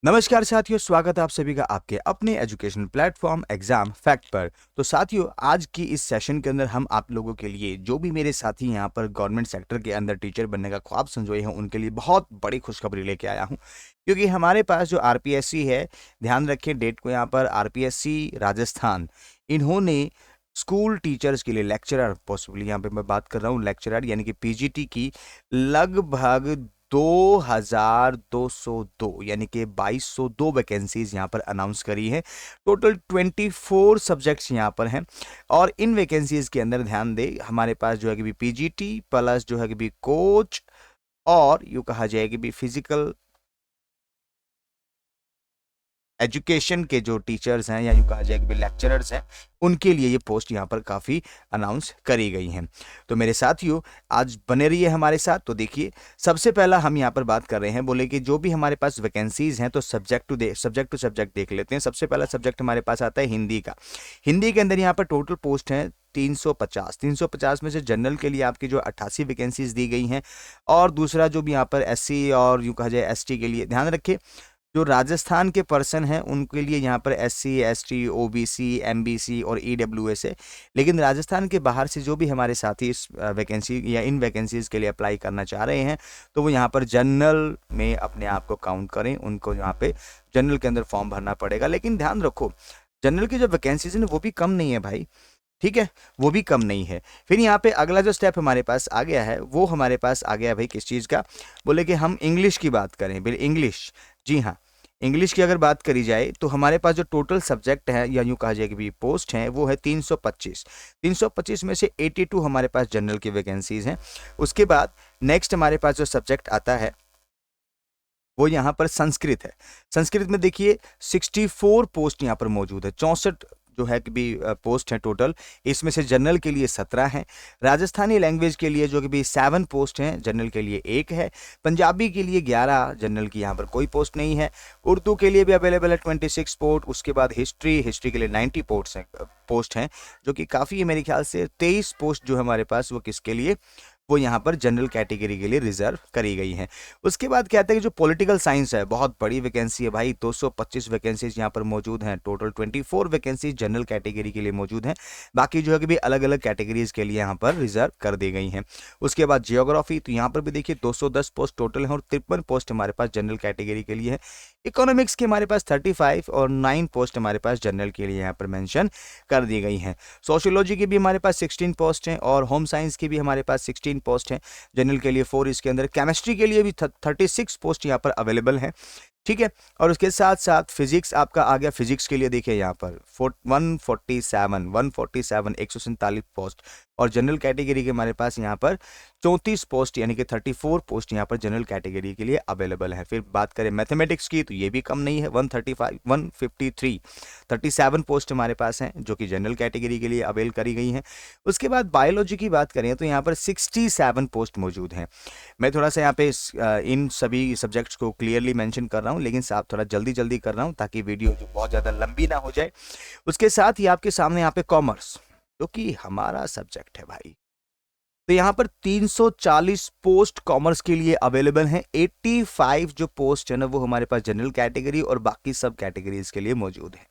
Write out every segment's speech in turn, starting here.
नमस्कार साथियों, स्वागत है आप सभी का आपके अपने एजुकेशन प्लेटफॉर्म एग्जाम फैक्ट पर। तो साथियों, आज की इस सेशन के अंदर हम आप लोगों के लिए जो भी मेरे साथी यहाँ पर गवर्नमेंट सेक्टर के अंदर टीचर बनने का ख्वाब संजोए हैं उनके लिए बहुत बड़ी खुशखबरी लेके आया हूँ। क्योंकि हमारे पास जो आरपीएससी है, ध्यान रखें डेट को यहाँ पर, आरपीएससी राजस्थान, इन्होंने स्कूल टीचर्स के लिए लेक्चरर, पॉसिबली यहाँ पे मैं बात कर रहा हूँ लेक्चरर यानी कि पीजीटी की, लगभग 2202 यानी कि 2202 वैकेंसीज यहाँ पर अनाउंस करी है। टोटल 24 सब्जेक्ट्स यहाँ पर हैं और इन वैकेंसीज के अंदर ध्यान दे हमारे पास जो है कि भी पीजीटी प्लस जो है कि भी कोच और यूँ कहा जाए कि भी फिजिकल एजुकेशन के जो टीचर्स हैं या यूँ कहा जाए कि लेक्चरर्स हैं, उनके लिए ये पोस्ट यहाँ पर काफ़ी अनाउंस करी गई हैं। तो मेरे साथियों, आज बने रहिए हमारे साथ। तो देखिए, सबसे पहला हम यहाँ पर बात कर रहे हैं, बोले कि जो भी हमारे पास वैकेंसीज हैं तो सब्जेक्ट टू सब्जेक्ट देख लेते हैं। सबसे पहला सब्जेक्ट हमारे पास आता है हिंदी का। हिंदी के अंदर यहाँ पर टोटल पोस्ट हैं 350 में से जनरल के लिए आपकी जो 88 वैकेंसीज दी गई हैं, और दूसरा जो भी यहाँ पर एससी और यूँ कहा जाए एसटी के लिए, ध्यान रखिए जो राजस्थान के पर्सन हैं उनके लिए यहाँ पर एससी एसटी ओबीसी एमबीसी और ईडब्ल्यूएस है। लेकिन राजस्थान के बाहर से जो भी हमारे साथी इस वैकेंसी या इन वैकेंसीज के लिए अप्लाई करना चाह रहे हैं तो वो यहाँ पर जनरल में अपने आप को काउंट करें, उनको यहाँ पे जनरल के अंदर फॉर्म भरना पड़ेगा। लेकिन ध्यान रखो, जनरल की जो वैकेंसीज है वो भी कम नहीं है भाई, ठीक है, वो भी कम नहीं है। फिर यहाँ पे अगला जो स्टेप हमारे पास आ गया है वो हमारे पास आ गया भाई किस चीज़ का, बोले कि हम इंग्लिश की बात करें। बिल इंग्लिश, जी हाँ, इंग्लिश की अगर बात करी जाए तो हमारे पास जो टोटल सब्जेक्ट है या यूँ कहा जाए कि भी पोस्ट हैं वो है 325 में से 82 हमारे पास जनरल की वैकेंसीज हैं। उसके बाद नेक्स्ट हमारे पास जो सब्जेक्ट आता है वो यहाँ पर संस्कृत है। संस्कृत में देखिए 64 पोस्ट यहाँ पर मौजूद है, 64 जो है कि भी पोस्ट हैं टोटल। इसमें से जनरल के लिए 17 हैं, राजस्थानी लैंग्वेज के लिए जो कि भी 7 पोस्ट हैं, जनरल के लिए 1 है, पंजाबी के लिए 11, जनरल की यहाँ पर कोई पोस्ट नहीं है, उर्दू के लिए भी अवेलेबल है 26 पोस्ट। उसके बाद हिस्ट्री के लिए 90 पोस्ट हैं, जो कि काफ़ी है। मेरे ख्याल से 23 पोस्ट जो हमारे पास वो किसके लिए, वो यहाँ पर जनरल कैटेगरी के लिए रिजर्व करी गई हैं। उसके बाद कहते हैं कि जो पॉलिटिकल साइंस है, बहुत बड़ी वैकेंसी है भाई, 225 वैकेंसीज यहाँ पर मौजूद हैं। टोटल 24 वैकेंसीज जनरल कैटेगरी के लिए मौजूद हैं, बाकी जो है कि भी अलग अलग कैटेगरीज के लिए यहाँ पर रिजर्व कर दी गई हैं। उसके बाद जियोग्राफी, तो यहाँ पर भी देखिए 210 पोस्ट टोटल हैं और 53 पोस्ट हमारे पास जनरल कैटेगरी के लिए है। इकोनॉमिक्स के हमारे पास 35 और 9 पोस्ट हमारे पास जनरल के लिए यहाँ पर मेंशन कर दी गई हैं। सोशियोलॉजी की भी हमारे पास 16 पोस्ट हैं और होम साइंस की भी हमारे पास 16 पोस्ट हैं, जनरल के लिए 4। इसके अंदर केमिस्ट्री के लिए भी 36 पोस्ट यहाँ पर अवेलेबल हैं, ठीक है। और उसके साथ साथ फिजिक्स आपका आ गया। फिजिक्स के लिए देखिए यहाँ पर 147 147 पोस्ट, और जनरल कैटेगरी के हमारे पास यहाँ पर 34 पोस्ट यानी कि 34 पोस्ट यहाँ पर जनरल कैटेगरी के लिए अवेलेबल है। फिर बात करें मैथमेटिक्स की तो ये भी कम नहीं है, 37 पोस्ट हमारे पास हैं जो कि जनरल कैटेगरी के लिए अवेल करी गई हैं। उसके बाद बायोलॉजी की बात करें तो यहाँ पर 67 पोस्ट मौजूद हैं। मैं थोड़ा सा यहाँ पे इन सभी सब्जेक्ट्स को क्लियरली मेंशन कर रहा हूँ, लेकिन साहब थोड़ा जल्दी जल्दी कर रहा हूँ ताकि वीडियो जो बहुत ज़्यादा लंबी ना हो जाए। उसके साथ ही आपके सामने यहाँ पे कॉमर्स, जो कि हमारा सब्जेक्ट है भाई, तो यहाँ पर 340 पोस्ट कॉमर्स के लिए अवेलेबल हैं। 85 जो पोस्ट है ना वो हमारे पास जनरल कैटेगरी और बाकी सब कैटेगरीज के लिए मौजूद है।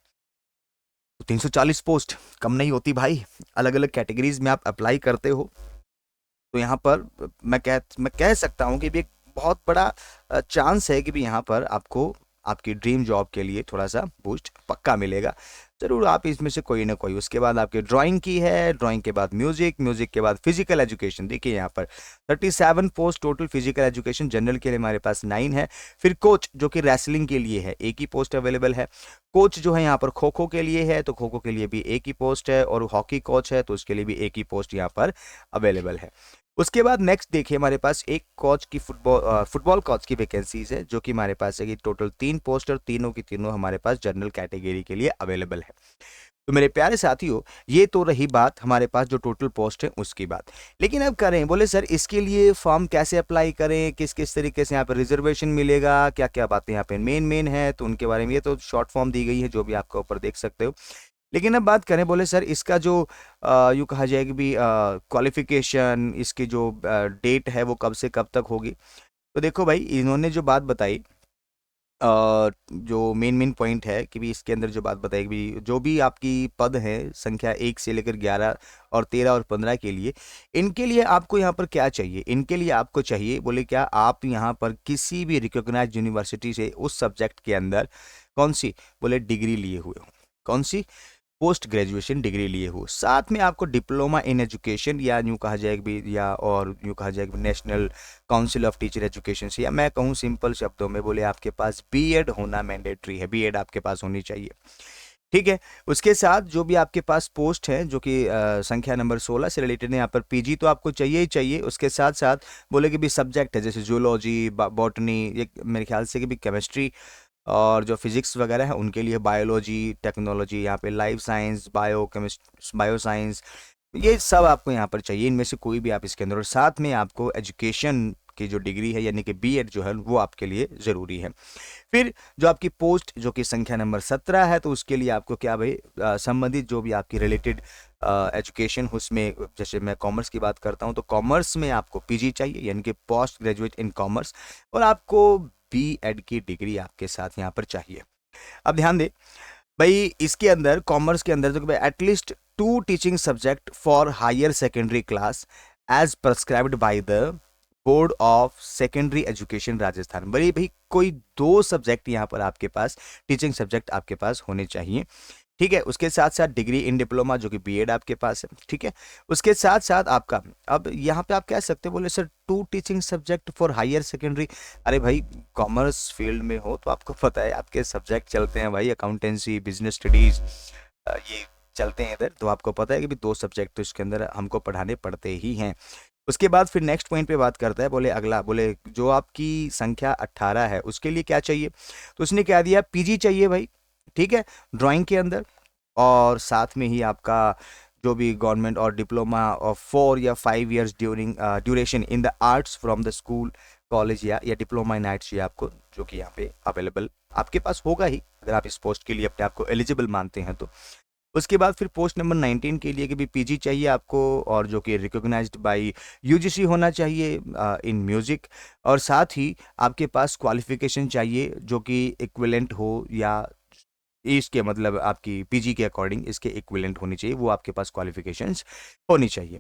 तो 340 पोस्ट कम नहीं होती भाई। अलग अलग कैटेगरीज में आप अप्लाई करते हो तो यहाँ पर मैं कह सकता हूँ कि भी एक बहुत बड़ा चांस है कि भी यहाँ पर आपको आपकी ड्रीम जॉब के लिए थोड़ा सा बूस्ट पक्का मिलेगा। ज़रूर आप इसमें से कोई ना कोई। उसके बाद आपके ड्राइंग की है, ड्राइंग के बाद म्यूजिक के बाद फिजिकल एजुकेशन। देखिए यहाँ पर 37 post total physical education, general के लिए हमारे पास 9 है। फिर कोच जो कि रेसलिंग के लिए है, एक ही पोस्ट अवेलेबल है। कोच जो है यहाँ पर खो खो के लिए है तो खो खो के लिए भी एक ही पोस्ट है, और हॉकी कोच है तो उसके लिए भी एक ही पोस्ट यहाँ पर अवेलेबल है। उसके बाद नेक्स्ट देखिए हमारे पास एक कोच की फुटबॉल कोच की वैकेंसीज है, जो कि हमारे पास है कि टोटल 3 पोस्ट और तीनों की तीनों हमारे पास जनरल कैटेगरी के लिए अवेलेबल है। तो मेरे प्यारे साथियों, ये तो रही बात हमारे पास जो टोटल पोस्ट है उसकी बात। लेकिन अब करें, बोले सर इसके लिए फॉर्म कैसे अप्लाई करें, किस किस तरीके से यहाँ पर रिजर्वेशन मिलेगा, क्या क्या बातें यहाँ पे मेन है, तो उनके बारे में ये तो शॉर्ट फॉर्म दी गई है जो भी आपको ऊपर देख सकते हो। लेकिन अब बात करें, बोले सर इसका जो यूँ कहा जाए कि भी क्वालिफिकेशन, इसकी जो डेट है वो कब से कब तक होगी। तो देखो भाई, इन्होंने जो बात बताई जो मेन पॉइंट है कि भी इसके अंदर जो बात बताई भी, जो भी आपकी पद है संख्या 1 से लेकर 11 और 13 और 15 के लिए, इनके लिए आपको यहाँ पर क्या चाहिए? इनके लिए आपको चाहिए, बोले क्या, आप यहाँ पर किसी भी रिकॉग्नाइज्ड यूनिवर्सिटी से उस सब्जेक्ट के अंदर कौन सी, बोले डिग्री लिए हुए हो, कौन सी, पोस्ट ग्रेजुएशन डिग्री लिए हो, साथ में आपको डिप्लोमा इन एजुकेशन या यूँ कहा जाए कि भी, या और यूँ कहा जाए कि national council of teacher education से, या मैं कहूँ सिंपल शब्दों में, बोले आपके पास बीएड होना मैंडेटरी है, बीएड आपके पास होनी चाहिए। ठीक है, उसके साथ जो भी आपके पास पोस्ट है जो कि संख्या नंबर 16 से रिलेटेड है, यहाँ पर पीजी तो आपको चाहिए ही चाहिए। उसके साथ साथ बोले कि भी सब्जेक्ट है जैसे जूलॉजी, बॉटनी, ये मेरे ख्याल से कि भी केमिस्ट्री और जो फिजिक्स वगैरह है उनके लिए बायोलॉजी, टेक्नोलॉजी, यहाँ पे लाइफ साइंस, बायो साइंस, ये सब आपको यहाँ पर चाहिए। इनमें से कोई भी आप इसके अंदर, और साथ में आपको एजुकेशन की जो डिग्री है यानी कि बीएड जो है वो आपके लिए ज़रूरी है। फिर जो आपकी पोस्ट जो कि संख्या नंबर 17 है, तो उसके लिए आपको क्या भाई, संबंधित जो भी आपकी रिलेटेड एजुकेशन, उसमें जैसे मैं कॉमर्स की बात करता हूँ तो कॉमर्स में आपको पीजी चाहिए यानी कि पोस्ट ग्रेजुएट इन कॉमर्स, और आपको बीएड की डिग्री आपके साथ यहाँ पर चाहिए। अब ध्यान दे भाई, इसके अंदर कॉमर्स के अंदर तो at least 2 teaching subject for higher secondary class as prescribed by the board of secondary education Rajasthan. बड़ी भाई कोई 2 सब्जेक्ट यहाँ पर आपके पास, टीचिंग सब्जेक्ट आपके पास होने चाहिए। ठीक है, उसके साथ साथ डिग्री इन डिप्लोमा जो कि बीएड आपके पास है। ठीक है, उसके साथ साथ आपका, अब यहाँ पे आप कह सकते हो, बोले sir 2 teaching subject for higher secondary, अरे भाई कॉमर्स फील्ड में हो तो आपको पता है आपके सब्जेक्ट चलते हैं भाई, अकाउंटेंसी, बिजनेस स्टडीज, ये चलते हैं इधर, तो आपको पता है कि भी 2 सब्जेक्ट तो इसके अंदर हमको पढ़ाने पड़ते ही हैं। उसके बाद फिर नेक्स्ट पॉइंट पे बात करता है, बोले अगला, बोले जो आपकी संख्या 18 है उसके लिए क्या चाहिए, तो उसने क्या दिया, पीजी चाहिए भाई। ठीक है, ड्राइंग के अंदर, और साथ में ही आपका जो भी गवर्नमेंट और डिप्लोमा ऑफ 4 या 5 years duration in the arts from the school college, या डिप्लोमा इन आर्ट्स, ये आपको जो कि यहाँ पे अवेलेबल आपके पास होगा ही अगर आप इस पोस्ट के लिए अपने आप को एलिजिबल मानते हैं तो। उसके बाद फिर पोस्ट नंबर 19 के लिए कि भी पीजी चाहिए आपको, और जो कि रिकॉग्नाइज्ड बाय यूजीसी होना चाहिए इन म्यूजिक, और साथ ही आपके पास क्वालिफिकेशन चाहिए जो कि इक्विवेलेंट हो, या इसके मतलब आपकी पीजी के अकॉर्डिंग इसके इक्विवेलेंट होनी चाहिए, वो आपके पास क्वालिफिकेशंस होनी चाहिए।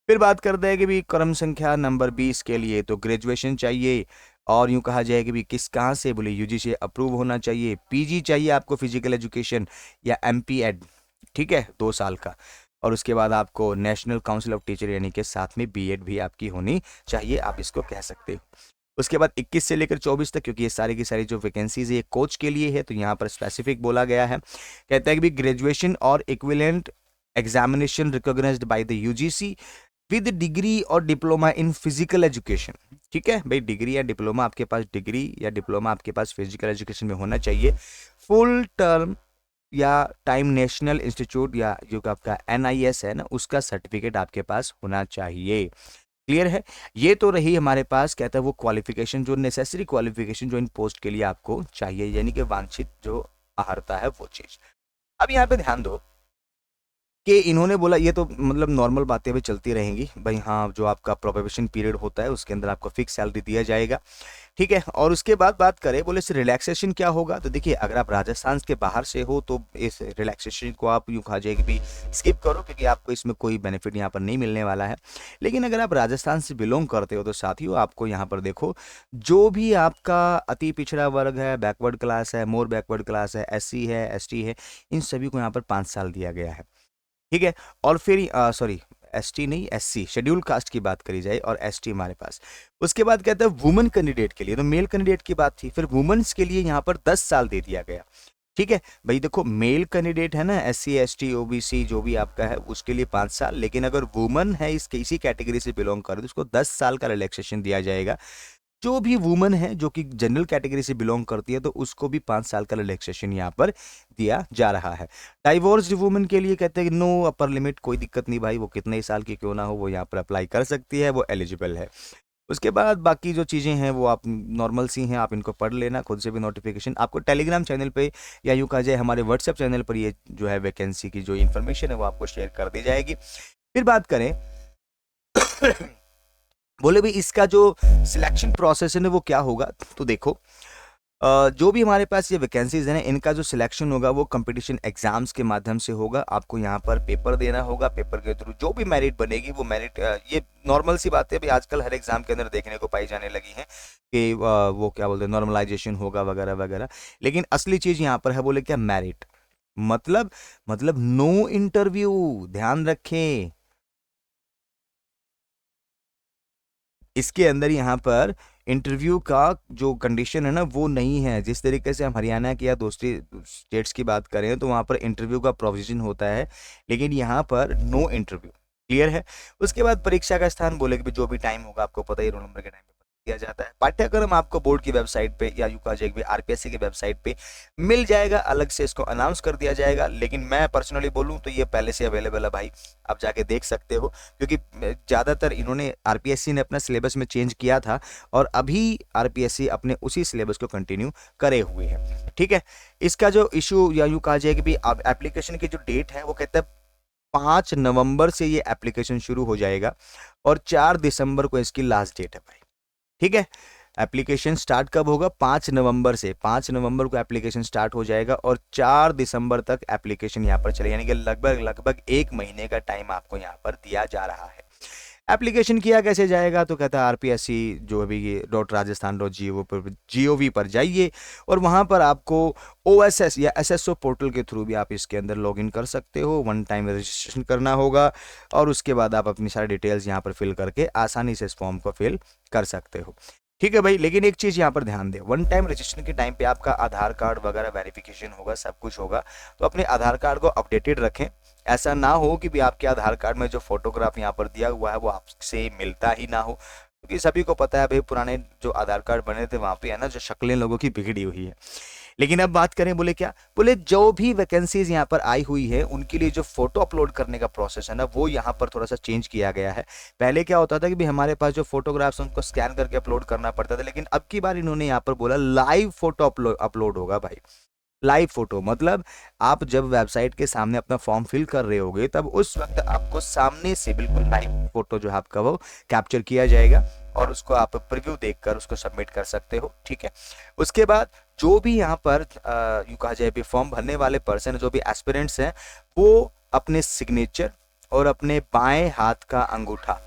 फिर बात करते हैं कि भी क्रम संख्या नंबर 20 के लिए तो ग्रेजुएशन चाहिए, और यूं कहा जाए कि भी किस कहाँ से, बोले यूजीसी अप्रूव होना चाहिए, पीजी चाहिए आपको फिजिकल एजुकेशन या एमपीएड, ठीक है, 2 साल का, और उसके बाद आपको नेशनल काउंसिल ऑफ टीचर यानी कि साथ में बीएड भी आपकी होनी चाहिए, आप इसको कह सकते हो। उसके बाद 21 से लेकर 24 तक, क्योंकि ये सारी की सारी जो वैकेंसीज है ये कोच के लिए है, तो यहाँ पर स्पेसिफिक बोला गया है, कहता है कि भी ग्रेजुएशन और equivalent examination recognised by the UGC with degree और डिप्लोमा इन फिजिकल एजुकेशन। ठीक है भाई, डिग्री या डिप्लोमा आपके पास, डिग्री या डिप्लोमा आपके पास फिजिकल एजुकेशन में होना चाहिए, फुल टर्म या टाइम नेशनल इंस्टीट्यूट या जो आपका एनआईएस है ना, उसका सर्टिफिकेट आपके पास होना चाहिए। क्लियर है, ये तो रही हमारे पास, कहता है वो क्वालिफिकेशन, जो नेसेसरी क्वालिफिकेशन जो इन पोस्ट के लिए आपको चाहिए, यानी कि वांछित जो अहर्ता है वो चीज। अब यहाँ पे ध्यान दो कि इन्होंने बोला, ये तो मतलब नॉर्मल बातें भी चलती रहेंगी भाई, हाँ जो आपका प्रोबेशन पीरियड होता है उसके अंदर आपको फिक्स सैलरी दिया जाएगा। ठीक है, और उसके बाद बात करें, बोले इससे रिलैक्सेशन क्या होगा, तो देखिए अगर आप राजस्थान के बाहर से हो तो इस रिलैक्सेशन को आप यूँ कहा जाए कि भी स्किप करो, क्योंकि आपको इसमें कोई बेनिफिट यहाँ पर नहीं मिलने वाला है। लेकिन अगर आप राजस्थान से बिलोंग करते हो तो साथियों आपको यहाँ पर देखो, जो भी आपका अति पिछड़ा वर्ग है, बैकवर्ड क्लास है, मोर बैकवर्ड क्लास है, एससी है, एसटी है, इन सभी को यहाँ पर 5 साल दिया गया है। ठीक है, और फिर सॉरी एसटी नहीं, एससी शेड्यूल कास्ट की बात करी जाए, और एसटी हमारे पास। उसके बाद कहता है वुमेन कैंडिडेट के लिए, तो मेल कैंडिडेट की बात थी, फिर वुमेन्स के लिए यहाँ पर 10 साल दे दिया गया। ठीक है भाई, देखो मेल कैंडिडेट है ना, एससी एसटी ओबीसी जो भी आपका है उसके लिए 5 साल, लेकिन अगर वुमन है इसी कैटेगरी से बिलोंग करे तो उसको 10 साल का रिलैक्सेशन दिया जाएगा। जो भी वुमन है जो कि जनरल कैटेगरी से बिलोंग करती है तो उसको भी 5 साल का रिलैक्सेशन यहाँ पर दिया जा रहा है। डाइवोर्स्ड वुमन के लिए कहते हैं कि नो अपर लिमिट, कोई दिक्कत नहीं भाई, वो कितने ही साल की क्यों ना हो वो यहाँ पर अप्लाई कर सकती है, वो एलिजिबल है। उसके बाद बाकी जो चीज़ें हैं वो आप नॉर्मल सी हैं, आप इनको पढ़ लेना खुद से भी, नोटिफिकेशन आपको टेलीग्राम चैनल पे या यूँ कहा जाए हमारे व्हाट्सएप चैनल पर ये जो है वैकेंसी की जो इन्फॉर्मेशन है वो आपको शेयर कर दी जाएगी। फिर बात करें बोले भाई इसका जो सिलेक्शन प्रोसेस है ना वो क्या होगा, तो देखो जो भी हमारे पास ये वैकेंसीज हैं इनका जो सिलेक्शन होगा वो कंपटीशन एग्जाम्स के माध्यम से होगा। आपको यहाँ पर पेपर देना होगा, पेपर के थ्रू जो भी मेरिट बनेगी वो मेरिट, ये नॉर्मल सी बात है भाई, आजकल हर एग्जाम के अंदर देखने को पाई जाने लगी हैं कि वो क्या बोलते हैं नॉर्मलाइजेशन होगा वगैरह वगैरह। लेकिन असली चीज़ यहाँ पर है, बोले क्या मेरिट, मतलब नो इंटरव्यू, ध्यान रखें इसके अंदर यहाँ पर इंटरव्यू का जो कंडीशन है ना वो नहीं है। जिस तरीके से हम हरियाणा की या दूसरी स्टेट्स की बात करें तो वहाँ पर इंटरव्यू का प्रोविजन होता है, लेकिन यहाँ पर नो इंटरव्यू, क्लियर है। उसके बाद परीक्षा का स्थान बोले कि जो भी टाइम होगा आपको पता ही, रोल नंबर के टाइम पे दिया जाता है। पाठ्यक्रम आपको बोर्ड की वेबसाइट पे या यूकाजेक आरपीएससी की वेबसाइट पे मिल जाएगा, अलग से इसको अनाउंस कर दिया जाएगा। लेकिन मैं पर्सनली बोलूँ तो ये पहले से अवेलेबल है भाई, आप जाके देख सकते हो, क्योंकि ज़्यादातर इन्होंने आरपीएससी ने अपना सिलेबस में चेंज किया था और अभी आरपीएससी अपने उसी सिलेबस को कंटिन्यू करे हुए हैं, ठीक है। इसका जो इशू या यूं कहा जाए कि भी अब एप्लीकेशन की जो डेट है वो कहते हैं 5 नवंबर से ये एप्लीकेशन शुरू हो जाएगा और 4 दिसंबर को इसकी लास्ट डेट है भाई, ठीक है। एप्लीकेशन स्टार्ट कब होगा? 5 नवंबर से, 5 नवंबर को एप्लीकेशन स्टार्ट हो जाएगा और 4 दिसंबर तक एप्लीकेशन यहाँ पर चले, यानी कि लगभग 1 महीने का टाइम आपको यहाँ पर दिया जा रहा है। एप्लीकेशन किया कैसे जाएगा? तो कहता है आरपीएससी जो अभी ये .rajasthan.gov पर जाइए और वहाँ पर आपको ओएसएस या एसएसओ पोर्टल के थ्रू भी आप इसके अंदर लॉगिन कर सकते हो। 1 टाइम रजिस्ट्रेशन करना होगा और उसके बाद आप अपनी सारी डिटेल्स यहाँ पर फिल करके आसानी से इस फॉर्म को फिल कर सकते हो, ठीक है भाई। लेकिन एक चीज़ यहाँ पर ध्यान दें, 1 टाइम रजिस्ट्रेशन के टाइम पे आपका आधार कार्ड वगैरह वेरिफिकेशन होगा, सब कुछ होगा, तो अपने आधार कार्ड को अपडेटेड रखें। ऐसा ना हो कि भी आपके आधार कार्ड में जो फोटोग्राफ यहाँ पर दिया हुआ है वो आपसे मिलता ही ना हो, क्योंकि सभी को पता है भाई पुराने जो आधार कार्ड बने थे वहाँ पे है ना जो शक्लें लोगों की बिगड़ी हुई है। लेकिन अब बात करें, बोले क्या, बोले जो भी वैकेंसीज यहाँ पर आई हुई है उनके लिए जो फोटो अपलोड करने का प्रोसेस है ना वो यहाँ पर थोड़ा सा चेंज किया गया है। पहले क्या होता था कि भी हमारे पास जो फोटोग्राफ्स उनको स्कैन करके अपलोड करना पड़ता था, लेकिन अब की बार इन्होंने यहाँ पर बोला लाइव फोटो अपलोड होगा भाई। लाइव फोटो मतलब आप जब वेबसाइट के सामने अपना फॉर्म फिल कर रहे होगे तब उस वक्त आपको सामने से बिल्कुल लाइव फोटो जो है आपका वो कैप्चर किया जाएगा और उसको आप प्रीव्यू देखकर उसको सबमिट कर सकते हो, ठीक है। उसके बाद जो भी यहाँ पर यूँ कहा जाए भी फॉर्म भरने वाले पर्सन, जो भी एस्पिरेंट्स हैं, वो अपने सिग्नेचर और अपने बाएं हाथ का अंगूठा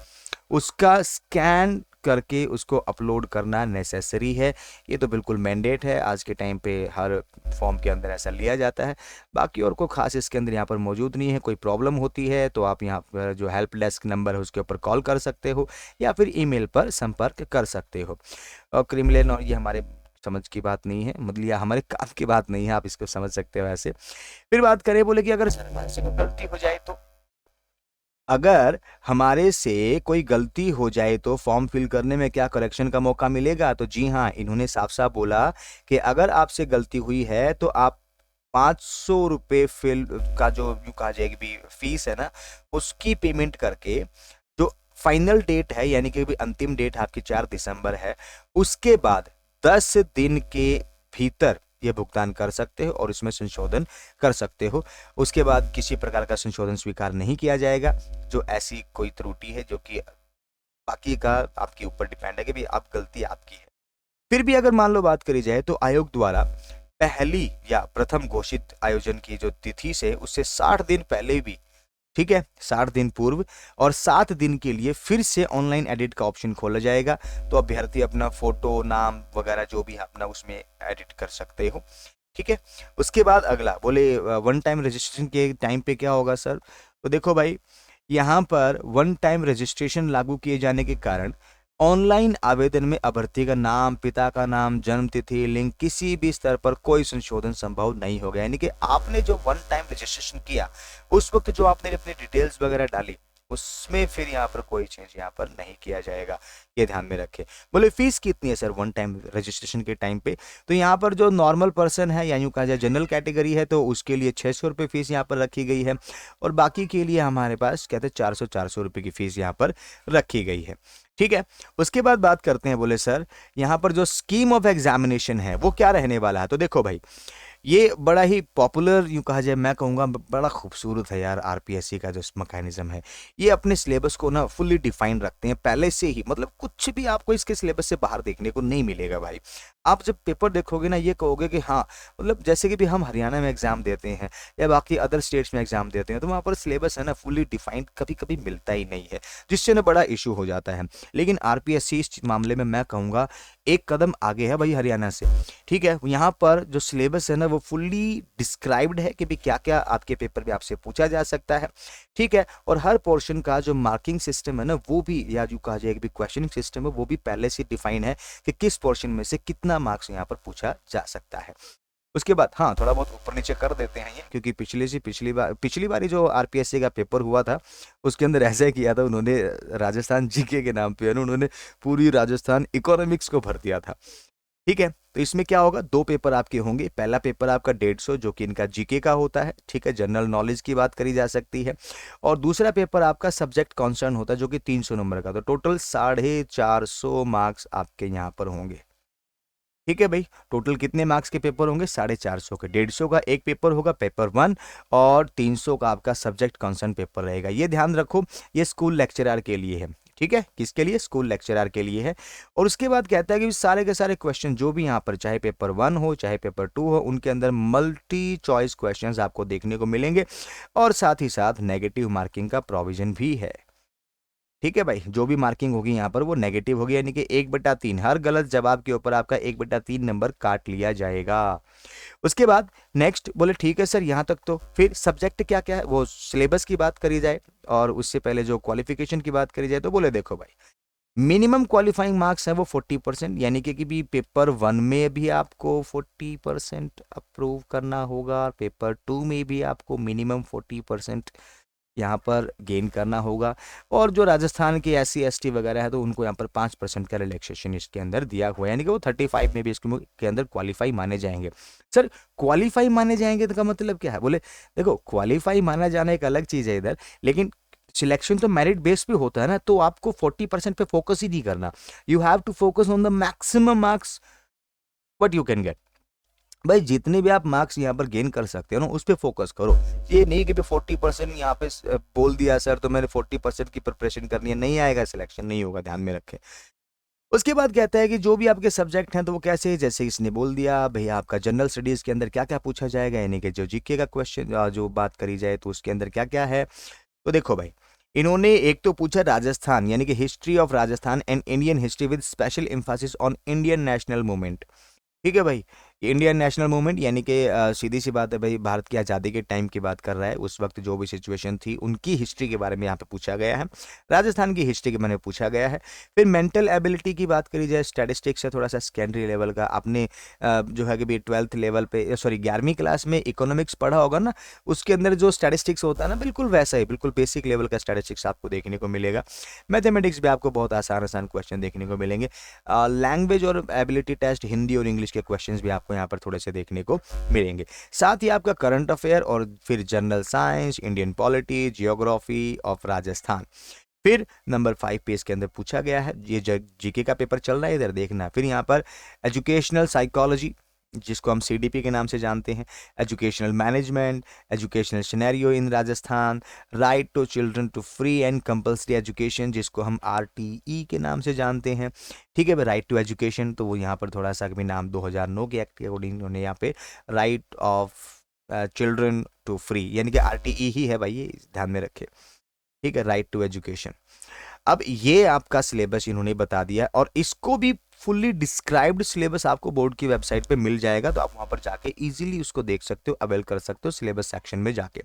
उसका स्कैन करके उसको अपलोड करना नेसेसरी है। ये तो बिल्कुल मैंडेट है, आज के टाइम पे हर फॉर्म के अंदर ऐसा लिया जाता है। बाकी और कोई खास इसके अंदर यहाँ पर मौजूद नहीं है। कोई प्रॉब्लम होती है तो आप यहाँ पर जो हेल्प डेस्क नंबर है उसके ऊपर कॉल कर सकते हो या फिर ईमेल पर संपर्क कर सकते हो। और क्रिमिनल और ये हमारे समझ की बात नहीं है, मतलब यह हमारे काम की बात नहीं है, आप इसको समझ सकते हो ऐसे। फिर बात करें, बोले कि अगर से कोई गलती हो जाए तो, अगर हमारे से कोई गलती हो जाए तो फॉर्म फिल करने में क्या करेक्शन का मौका मिलेगा? तो जी हाँ, इन्होंने साफ साफ बोला कि अगर आपसे गलती हुई है तो आप 500 रुपये फिल का जो यूँ कहा जाएगी भी फीस है ना उसकी पेमेंट करके, जो फाइनल डेट है यानी कि भी अंतिम डेट आपकी 4 दिसंबर है, उसके बाद 10 दिन के भीतर ये भुगतान कर सकते हो और इसमें संशोधन कर सकते हो। उसके बाद किसी प्रकार का संशोधन स्वीकार नहीं किया जाएगा। जो ऐसी कोई त्रुटि है जो कि बाकी का आपके ऊपर डिपेंड है कि भी आप गलती आपकी है। फिर भी अगर मान लो बात करी जाए तो आयोग द्वारा पहली या प्रथम घोषित आयोजन की जो तिथि से उससे 60 दिन पहले भी, ठीक है, 60 दिन पूर्व और 7 दिन के लिए फिर से ऑनलाइन एडिट का ऑप्शन खोला जाएगा। तो अभ्यर्थी अपना फोटो, नाम वगैरह जो भी है अपना उसमें एडिट कर सकते हो, ठीक है। उसके बाद अगला बोले 1 टाइम रजिस्ट्रेशन के टाइम पे क्या होगा सर? तो देखो भाई, यहाँ पर 1 टाइम रजिस्ट्रेशन लागू किए जाने के कारण ऑनलाइन आवेदन में अभ्यर्थी का नाम, पिता का नाम, जन्म तिथि, लिंग किसी भी स्तर पर कोई संशोधन संभव नहीं होगा। यानी कि आपने जो 1 टाइम रजिस्ट्रेशन किया उस वक्त जो आपने अपनी डिटेल्स वगैरह डाली उसमें फिर यहाँ पर कोई चेंज यहाँ पर नहीं किया जाएगा, ये ध्यान में रखें। बोले फीस कितनी है सर 1 टाइम रजिस्ट्रेशन के टाइम पे? तो यहाँ पर जो नॉर्मल पर्सन है या यूँ कहा जाए जनरल कैटेगरी है तो उसके लिए 600 रुपये फीस यहाँ पर रखी गई है और बाकी के लिए हमारे पास कहते हैं 400 रुपये की फीस यहाँ पर रखी गई है, ठीक है। उसके बाद बात करते हैं, बोले सर यहाँ पर जो स्कीम ऑफ एग्जामिनेशन है वो क्या रहने वाला है? तो देखो भाई, ये बड़ा ही पॉपुलर यूँ कहा जाए, मैं कहूँगा बड़ा खूबसूरत है यार आरपीएससी का जो मैकेनिज्म है। ये अपने सिलेबस को ना फुल्ली डिफाइन रखते हैं पहले से ही, मतलब कुछ भी आपको इसके सिलेबस से बाहर देखने को नहीं मिलेगा भाई। आप जब पेपर देखोगे ना ये कहोगे कि हाँ, मतलब जैसे कि भी हम हरियाणा में एग्जाम देते हैं या बाकी अदर स्टेट्स में एग्जाम देते हैं, तो वहाँ पर सिलेबस है ना फुल्ली डिफाइंड कभी कभी मिलता ही नहीं है, जिससे ना बड़ा इशू हो जाता है। लेकिन आरपीएससी इस मामले में मैं कहूँगा एक कदम आगे है भाई हरियाणा से। ठीक है, यहाँ पर जो सिलेबस है ना वो फुल्ली डिस्क्राइब्ड है कि भी क्या क्या आपके पेपर में आपसे पूछा जा सकता है। ठीक है, और हर पोर्शन का जो मार्किंग सिस्टम है ना वो भी, या जो कहा जाए कि क्वेश्चनिंग सिस्टम है वो भी पहले से डिफाइन है कि किस पोर्शन में से कितना मार्क्स यहाँ पर पूछा जा सकता है। उसके बाद हाँ, थोड़ा बहुत ऊपर नीचे कर देते हैं ये, क्योंकि पिछली बारी जो आरपीएससी का पेपर हुआ था उसके अंदर ऐसा किया था उन्होंने, राजस्थान जीके के नाम पे है ना उन्होंने पूरी राजस्थान इकोनॉमिक्स को भर दिया था। ठीक है, तो इसमें क्या होगा, दो पेपर आपके होंगे। पहला पेपर आपका 150 जो कि इनका जीके का होता है, ठीक है, जनरल नॉलेज की बात करी जा सकती है। और दूसरा पेपर आपका सब्जेक्ट कॉन्सर्न होता है जो कि 300 नंबर का। तो टोटल 450 मार्क्स आपके यहाँ पर होंगे। ठीक है भाई, टोटल कितने मार्क्स के पेपर होंगे, 450 के। 150 का एक पेपर होगा पेपर 1, और 300 का आपका सब्जेक्ट कॉन्सर्न पेपर रहेगा। ये ध्यान रखो, ये स्कूल लेक्चरर के लिए है। ठीक है, किसके लिए, स्कूल लेक्चरर के लिए है। और उसके बाद कहता है कि सारे के सारे क्वेश्चन जो भी यहाँ पर, चाहे पेपर 1 हो चाहे पेपर 2 हो, उनके अंदर मल्टी चॉइस क्वेश्चंस आपको देखने को मिलेंगे, और साथ ही साथ नेगेटिव मार्किंग का प्रोविजन भी है। ठीक है भाई, जो भी मार्किंग होगी यहाँ पर वो नेगेटिव होगी, यानी कि 1/3, हर गलत जवाब के ऊपर आपका 1/3 नंबर काट लिया जाएगा। उसके बाद नेक्स्ट बोले ठीक है सर यहाँ तक, तो फिर सब्जेक्ट क्या क्या है, वो सिलेबस की बात करी जाए, और उससे पहले जो क्वालिफिकेशन की बात करी जाए, तो बोले देखो भाई, मिनिमम क्वालिफाइंग मार्क्स है वो 40%, यानी कि भी पेपर 1 में भी आपको 40% अप्रूव करना होगा, पेपर 2 में भी आपको मिनिमम 40% यहाँ पर गेन करना होगा। और जो राजस्थान के SC ST वगैरह है तो उनको यहाँ पर 5% का रिलैक्सेशन इसके अंदर दिया हुआ है, यानी कि वो 35 में भी इसके अंदर क्वालिफाई माने जाएंगे। सर क्वालिफाई माने जाएंगे तो का मतलब क्या है, बोले देखो क्वालिफाई माना जाना एक अलग चीज़ है इधर, लेकिन सिलेक्शन तो मेरिट बेस पे होता है ना, तो आपको 40% पे फोकस ही नहीं करना। You have to focus on the maximum marks what you can get. भाई जितने भी आप मार्क्स यहाँ पर गेन कर सकते हो ना उस पर फोकस करो। ये नहीं कि 40% यहाँ पे बोल दिया सर तो मैंने 40% की प्रिपरेशन करनी है, नहीं आएगा सिलेक्शन, नहीं होगा, ध्यान में रखें। उसके बाद कहता है कि जो भी आपके सब्जेक्ट हैं तो वो कैसे, जैसे इसने बोल दिया भैया आपका जनरल स्टडीज के अंदर क्या क्या पूछा जाएगा, यानी कि जो जीके का क्वेश्चन जो बात करी जाए तो उसके अंदर क्या क्या है। तो देखो भाई, इन्होंने एक तो पूछा राजस्थान, यानी कि history of Rajasthan and Indian history with special Mphasis on Indian national movement. ठीक है भाई, इंडियन नेशनल मूवमेंट यानी कि सीधी सी बात है भाई, भारत की आज़ादी के टाइम की बात कर रहा है, उस वक्त जो भी सिचुएशन थी उनकी हिस्ट्री के बारे में यहाँ पे पूछा गया है। राजस्थान की हिस्ट्री के बारे में पूछा गया है। फिर मेंटल एबिलिटी की बात करी जाए, स्टैटिस्टिक्स है थोड़ा सा सेकेंडरी लेवल का, आपने जो है कि भी 12th लेवल पे, सॉरी 11वीं क्लास में इकोनॉमिक्स पढ़ा होगा ना, उसके अंदर जो स्टैटिस्टिक्स होता है ना बिल्कुल वैसा ही, बिल्कुल बेसिक लेवल का स्टैटिस्टिक्स आपको देखने को मिलेगा। मैथमेटिक्स भी आपको बहुत आसान आसान क्वेश्चन देखने को मिलेंगे। लैंग्वेज और एबिलिटी टेस्ट, हिंदी और इंग्लिश के क्वेश्चंस भी आपको यहाँ पर थोड़े से देखने को मिलेंगे। साथ ही आपका करंट अफेयर और फिर general science, Indian polity, geography of Rajasthan. फिर नंबर 5 पेज के अंदर पूछा गया है, ये जीके का पेपर चल रहा है इधर देखना। फिर यहाँ पर एजुकेशनल साइकोलॉजी जिसको हम CDP के नाम से जानते हैं, educational management, educational scenario in Rajasthan, right to children to free and compulsory education जिसको हम RTE के नाम से जानते हैं। ठीक है भाई, राइट टू एजुकेशन, तो वो यहाँ पर थोड़ा सा भी नाम 2009 के एक्ट के अकॉर्डिंग उन्होंने यहाँ पे right of children to free, यानी कि RTE ही है भाई, ये ध्यान में रखे। ठीक है, राइट टू एजुकेशन। अब ये आपका सिलेबस इन्होंने बता दिया, और इसको भी फुल्ली डिस्क्राइब्ड सिलेबस आपको बोर्ड की वेबसाइट पे मिल जाएगा, तो आप वहां पर जाके इजीली उसको देख सकते हो, अवेल कर सकते हो सिलेबस सेक्शन में जाके।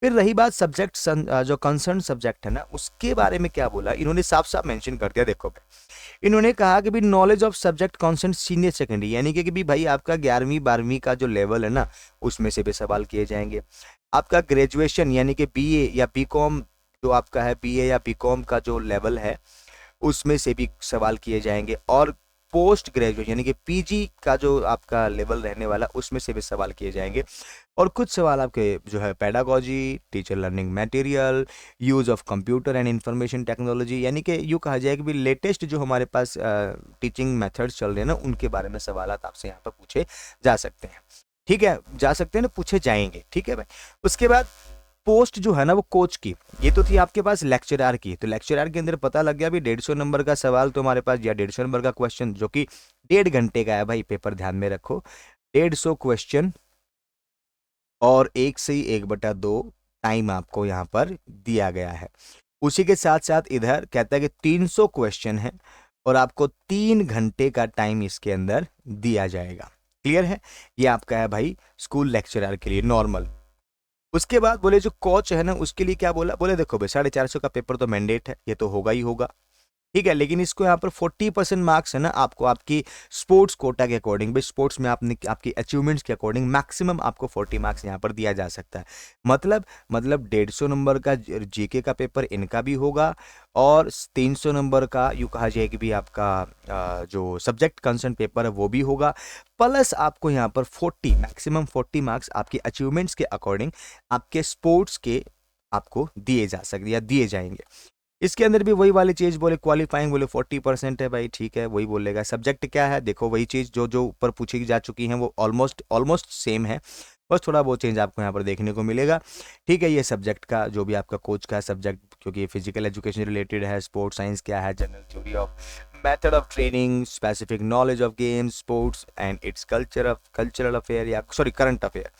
फिर रही बात सब्जेक्ट, जो कंसर्न सब्जेक्ट है ना उसके बारे में क्या बोला इन्होंने, साफ साफ मेंशन कर दिया। देखो भाई, इन्होंने कहा कि भी knowledge of subject concern senior secondary, यानी कि भी भाई आपका 11वीं 12वीं का जो लेवल है ना उसमें से भी सवाल किए जाएंगे। आपका ग्रेजुएशन यानी कि BA या BCom, जो आपका है BA या BCom का जो लेवल है उसमें से भी सवाल किए जाएंगे। और पोस्ट ग्रेजुएट यानी कि PG का जो आपका लेवल रहने वाला उसमें से भी सवाल किए जाएंगे। और कुछ सवाल आपके जो है pedagogy, teacher learning material, use of computer and information technology, यानी कि यूँ कहा जाए कि भी लेटेस्ट जो हमारे पास टीचिंग मेथड्स चल रहे हैं ना उनके बारे में सवाल आपसे यहाँ पर पूछे जा सकते हैं। ठीक है, जा सकते हैं ना, पूछे जाएंगे। ठीक है भाई। उसके बाद पोस्ट जो है ना वो कोच की, ये तो थी आपके पास लेक्चरार की। तो लेक्चरार के अंदर पता लग गया भी 150 नंबर का सवाल तो हमारे पास, या 150 नंबर का क्वेश्चन जो कि 1.5 घंटे का है भाई, पेपर ध्यान में रखो, 150 क्वेश्चन और 1/1/2 टाइम आपको यहाँ पर दिया गया है। उसी के साथ साथ इधर कहता है कि 300 क्वेश्चन है और आपको 3 घंटे का टाइम इसके अंदर दिया जाएगा। क्लियर है? ये आपका है भाई स्कूल लेक्चरर के लिए नॉर्मल। उसके बाद बोले जो कोच है ना उसके लिए क्या बोला, बोले देखो भाई 450 का पेपर तो मैंडेट है, ये तो होगा ही होगा। ठीक है, लेकिन इसको यहाँ पर 40% मार्क्स है ना आपको आपकी स्पोर्ट्स कोटा के अकॉर्डिंग, भाई स्पोर्ट्स में आपने आपकी अचीवमेंट्स के अकॉर्डिंग मैक्सिमम आपको 40 मार्क्स यहाँ पर दिया जा सकता है। मतलब 150 नंबर का जीके का पेपर इनका भी होगा और 300 नंबर का यूँ कहा जाए कि भी आपका जो सब्जेक्ट कंसर्न पेपर है वो भी होगा, प्लस आपको यहाँ पर 40 मैक्सिमम 40 मार्क्स आपकी अचीवमेंट्स के अकॉर्डिंग आपके स्पोर्ट्स के आपको दिए जा सकते या दिए जाएंगे। इसके अंदर भी वही वाली चीज बोले, क्वालिफाइंग बोले 40% है भाई, ठीक है वही बोलेगा। सब्जेक्ट क्या है देखो, वही चीज जो जो ऊपर पूछी जा चुकी है वो ऑलमोस्ट सेम है, बस थोड़ा बहुत चेंज आपको यहाँ पर देखने को मिलेगा। ठीक है, ये सब्जेक्ट का जो भी आपका कोच का सब्जेक्ट, क्योंकि फिजिकल एजुकेशन रिलेटेड है, स्पोर्ट्स साइंस क्या है, general theory of method of training, specific knowledge of games sports and it's cultural affair या सॉरी करंट अफेयर।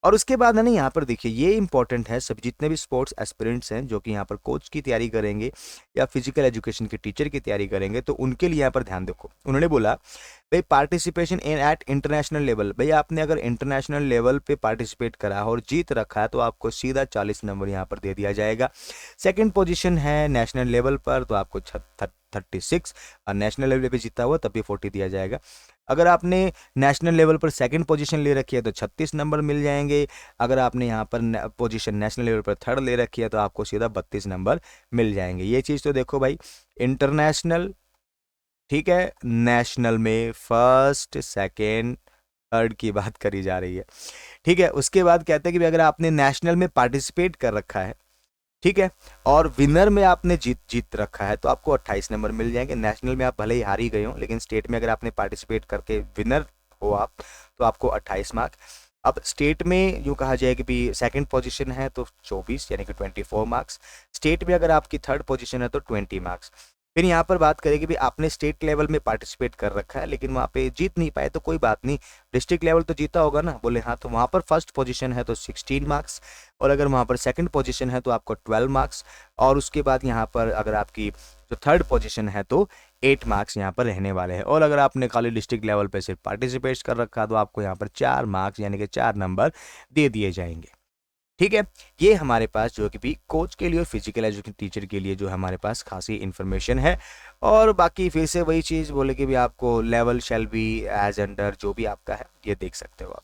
और उसके बाद है ना यहाँ पर देखिए ये इंपॉर्टेंट है, सब जितने भी स्पोर्ट्स एस्पिरेंट्स हैं जो कि यहाँ पर कोच की तैयारी करेंगे या फिजिकल एजुकेशन के टीचर की तैयारी करेंगे, तो उनके लिए यहाँ पर ध्यान देखो। उन्होंने बोला भाई participation in at international level, भाई आपने अगर इंटरनेशनल लेवल पे पार्टिसिपेट करा और जीत रखा है तो आपको सीधा 40 नंबर यहाँ पर दे दिया जाएगा। सेकेंड पोजिशन है नेशनल लेवल पर तो आपको 36, और नेशनल लेवल पे जीता हुआ तब भी 40 दिया जाएगा। अगर आपने नेशनल लेवल पर सेकंड पोजीशन ले रखी है तो 36 नंबर मिल जाएंगे। अगर आपने यहाँ पर पोजीशन नेशनल लेवल पर थर्ड ले रखी है तो आपको सीधा 32 नंबर मिल जाएंगे। ये चीज़ तो देखो भाई, इंटरनेशनल, ठीक है, नेशनल में फर्स्ट सेकेंड थर्ड की बात करी जा रही है। ठीक है, उसके बाद कहते हैं कि अगर आपने नेशनल में पार्टिसिपेट कर रखा है, ठीक है, और विनर में आपने जीत रखा है तो आपको 28 नंबर मिल जाएंगे। नेशनल में आप भले ही हार ही गए हो, लेकिन स्टेट में अगर आपने पार्टिसिपेट करके विनर हो आप तो आपको 28 मार्क। अब स्टेट में यूँ कहा जाए कि भी सेकंड पोजीशन है तो 24 यानी कि 24 मार्क्स। स्टेट में अगर आपकी थर्ड पोजीशन है तो 20 मार्क्स। फिर यहाँ पर बात करें कि भी आपने स्टेट लेवल में पार्टिसिपेट कर रखा है लेकिन वहाँ पे जीत नहीं पाए तो कोई बात नहीं, डिस्ट्रिक्ट लेवल तो जीता होगा ना, बोले हाँ, तो वहाँ पर फर्स्ट पोजीशन है तो 16 मार्क्स, और अगर वहाँ पर सेकंड पोजीशन है तो आपको 12 मार्क्स, और उसके बाद यहाँ पर अगर आपकी जो थर्ड पोजीशन है तो 8 मार्क्स यहाँ पर रहने वाले हैं। और अगर आपने खाली डिस्ट्रिक्ट लेवल पे सिर्फ पार्टिसिपेट कर रखा तो आपको यहाँ पर 4 मार्क्स यानी कि 4 नंबर दे दिए जाएंगे। ठीक है, ये हमारे पास जो कि भी कोच के लिए और फिजिकल एजुकेशन टीचर के लिए जो हमारे पास खासी इन्फॉर्मेशन है। और बाकी फिर से वही चीज़ बोले कि भी आपको level shall be as under जो भी आपका है ये देख सकते हो आप।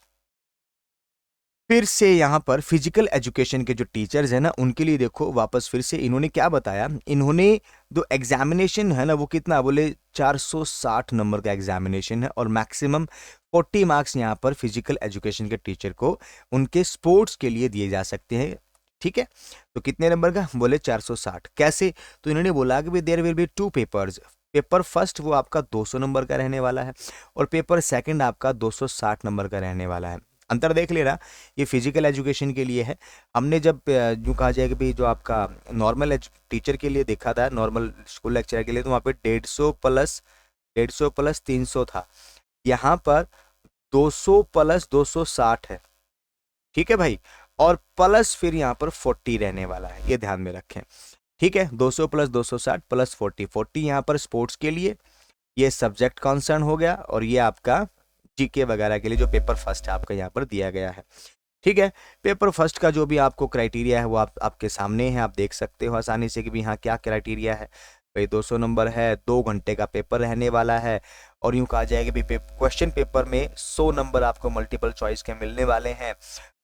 फिर से यहाँ पर फिजिकल एजुकेशन के जो टीचर्स हैं ना उनके लिए देखो वापस फिर से इन्होंने क्या बताया, इन्होंने जो एग्जामिनेशन है ना वो कितना बोले 460 नंबर का एग्जामिनेशन है और मैक्सिमम 40 मार्क्स यहाँ पर फिजिकल एजुकेशन के टीचर को उनके स्पोर्ट्स के लिए दिए जा सकते हैं। ठीक है, तो कितने नंबर का बोले 460। कैसे, तो इन्होंने बोला कि there will be 2 papers. Paper first वो आपका 200 नंबर का रहने वाला है और पेपर सेकंड आपका 260 नंबर का रहने वाला है। अंतर देख लेना, ये फिजिकल एजुकेशन के लिए है। हमने जब यूँ कहा जाए कि भाई जो आपका नॉर्मल टीचर के लिए देखा था, नॉर्मल स्कूल लेक्चरर के लिए, तो वहाँ पे 150 प्लस 300 था। यहाँ पर 200 प्लस 260 है। ठीक है भाई, और प्लस फिर यहाँ पर 40 रहने वाला है, ये ध्यान में रखें। ठीक है, 200 प्लस 260 प्लस 40 यहाँ पर स्पोर्ट्स के लिए, ये सब्जेक्ट कंसर्न हो गया, और ये आपका जीके वगैरह के लिए जो पेपर फर्स्ट है आपका यहाँ पर दिया गया है। ठीक है, पेपर फर्स्ट का जो भी आपको क्राइटेरिया है वो आपके सामने है, आप देख सकते हो आसानी से कि भी हाँ क्या क्राइटेरिया है। भाई 200 नंबर है, 2 घंटे का पेपर रहने वाला है, और यूँ कहा जाएगा भी क्वेश्चन पेपर में 100 नंबर आपको मल्टीपल चॉइस के मिलने वाले हैं।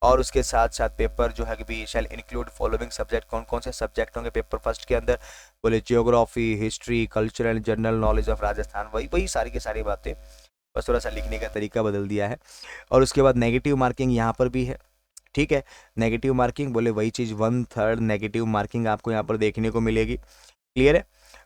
और उसके साथ साथ पेपर जो है कि भी शैल इंक्लूड फॉलोइंग सब्जेक्ट, कौन कौन से सब्जेक्ट होंगे पेपर फर्स्ट के अंदर, बोले geography, history, culture and general knowledge of Rajasthan, वही सारी की सारी बातें, बस थोड़ा सा लिखने का तरीका बदल दिया है। और उसके बाद नेगेटिव मार्किंग यहाँ पर भी है। ठीक है, नेगेटिव मार्किंग बोले वही चीज़ 1/3 नेगेटिव मार्किंग आपको यहाँ पर देखने को मिलेगी। क्लियर है।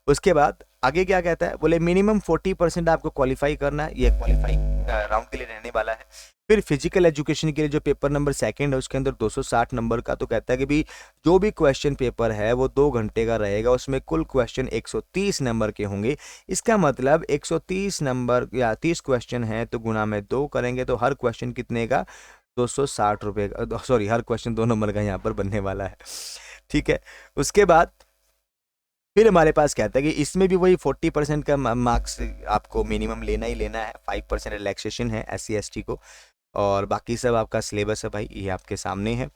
उसके बाद आगे क्या कहता है, बोले मिनिमम 40% आपको क्वालिफाई करना है, ये क्वालिफाई राउंड के लिए रहने वाला है। फिर फिजिकल एजुकेशन के लिए जो पेपर नंबर सेकंड है उसके अंदर 260 नंबर का, तो कहता है कि भी जो भी क्वेश्चन पेपर है वो 2 घंटे का रहेगा, उसमें कुल क्वेश्चन 130 नंबर के होंगे। इसका मतलब 130 नंबर या 30 क्वेश्चन है तो गुना में 2 करेंगे तो हर क्वेश्चन कितने का, 260 रुपये का, सॉरी हर क्वेश्चन 2 नंबर का यहाँ पर बनने वाला है। ठीक है, उसके बाद फिर हमारे पास कहता है कि इसमें भी वही 40% का मार्क्स आपको मिनिमम लेना ही लेना है। 5% रिलैक्सेशन है SC ST को, और बाकी सब आपका सिलेबस है भाई ये आपके सामने है।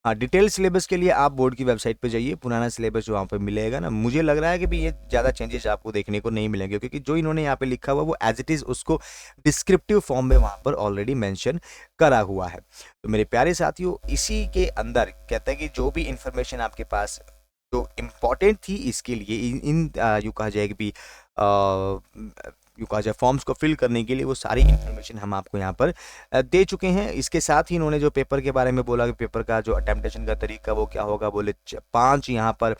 हाँ, डिटेल सिलेबस के लिए आप बोर्ड की वेबसाइट पे जाइए, पुराना सिलेबस जो वहाँ पे मिलेगा ना, मुझे लग रहा है कि भी ये ज़्यादा चेंजेस आपको देखने को नहीं मिलेंगे, क्योंकि जो इन्होंने यहाँ पे लिखा हुआ वो एज इट इज़ उसको डिस्क्रिप्टिव फॉर्म में वहाँ पर ऑलरेडी मेंशन करा हुआ है। तो मेरे प्यारे साथियों, इसी के अंदर कहता है कि जो भी इंफॉर्मेशन आपके पास जो इम्पॉर्टेंट थी इसके लिए यूँ कहा जाए कि भी यूँ कहा जाए फॉर्म्स को फिल करने के लिए, वो सारी इन्फॉर्मेशन हम आपको यहाँ पर दे चुके हैं। इसके साथ ही इन्होंने जो पेपर के बारे में बोला कि पेपर का जो अटेम्प्टेशन का तरीका वो क्या होगा, बोले 5 यहाँ पर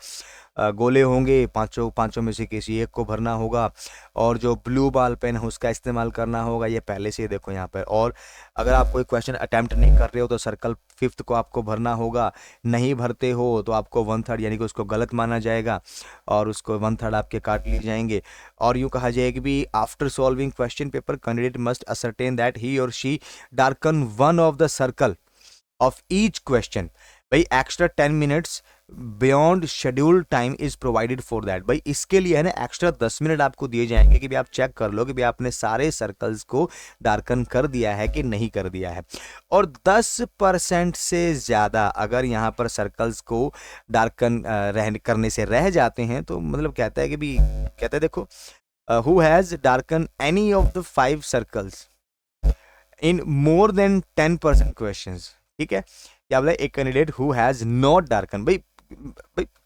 गोले होंगे, पांचों में से किसी एक को भरना होगा, और जो ब्लू बॉल पेन है उसका इस्तेमाल करना होगा, ये पहले से ही देखो यहाँ पर। और अगर आप कोई क्वेश्चन अटैम्प्ट नहीं कर रहे हो तो सर्कल 5th को आपको भरना होगा, नहीं भरते हो तो आपको 1/3 यानी कि उसको गलत माना जाएगा और उसको 1/3 आपके काट लिए जाएंगे। और यूँ कहा जाए कि भी after solving question paper candidate must ascertain that he और she darken one of the circle of each question. भाई extra 10 minutes beyond scheduled time is provided for that. भाई इसके लिए है ना एक्स्ट्रा 10 मिनट आपको दिए जाएंगे कि भाई आप चेक कर लो कि भाई आपने सारे सर्कल्स को डार्कन कर दिया है कि नहीं कर दिया है। और 10% से ज़्यादा अगर यहाँ पर सर्कल्स को डार्कन करने से रह जाते हैं तो मतलब कहता है कि भी कहता है देखो who has darken any of the 5 circles in more than 10% questions. ठीक है, क्या बोला, एक candidate who has not darken. भाई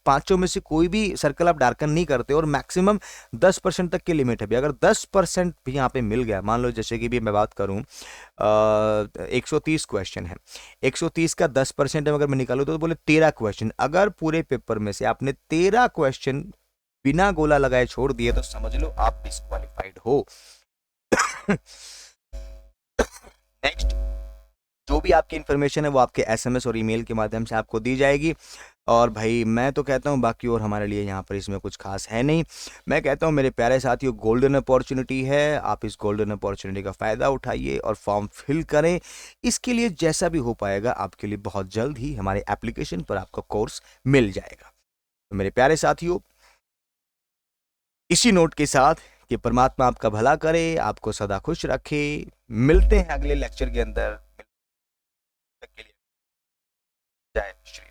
पांचों में से कोई भी सर्कल आप डार्कन नहीं करते और मैक्सिमम 10% तक की लिमिट है। भी अगर 10% भी यहाँ पे मिल गया, मान लो जैसे कि भी मैं बात करूँ 130 क्वेश्चन है, 130 का 10% अगर मैं निकालूँ तो बोले 13 क्वेश्चन। अगर पूरे पेपर में से आपने 13 क्वेश्चन बिना गोला लगाए छोड़ दिए तो समझ लो आप डिस्क्वालिफाइड हो। नेक्स्ट, जो भी आपकी इन्फॉर्मेशन है वो आपके SMS और ईमेल के माध्यम से आपको दी जाएगी। और भाई मैं तो कहता हूँ बाकी और हमारे लिए यहाँ पर इसमें कुछ खास है नहीं। मैं कहता हूँ मेरे प्यारे साथियों, गोल्डन अपॉर्चुनिटी है, आप इस गोल्डन अपॉर्चुनिटी का फ़ायदा उठाइए और फॉर्म फिल करें। इसके लिए जैसा भी हो पाएगा आपके लिए बहुत जल्द ही हमारे एप्लीकेशन पर आपका कोर्स मिल जाएगा। तो मेरे प्यारे साथियों, इसी नोट के साथ कि परमात्मा आपका भला करे, आपको सदा खुश रखे। मिलते हैं अगले लेक्चर के अंदर। तक के लिए जय श्री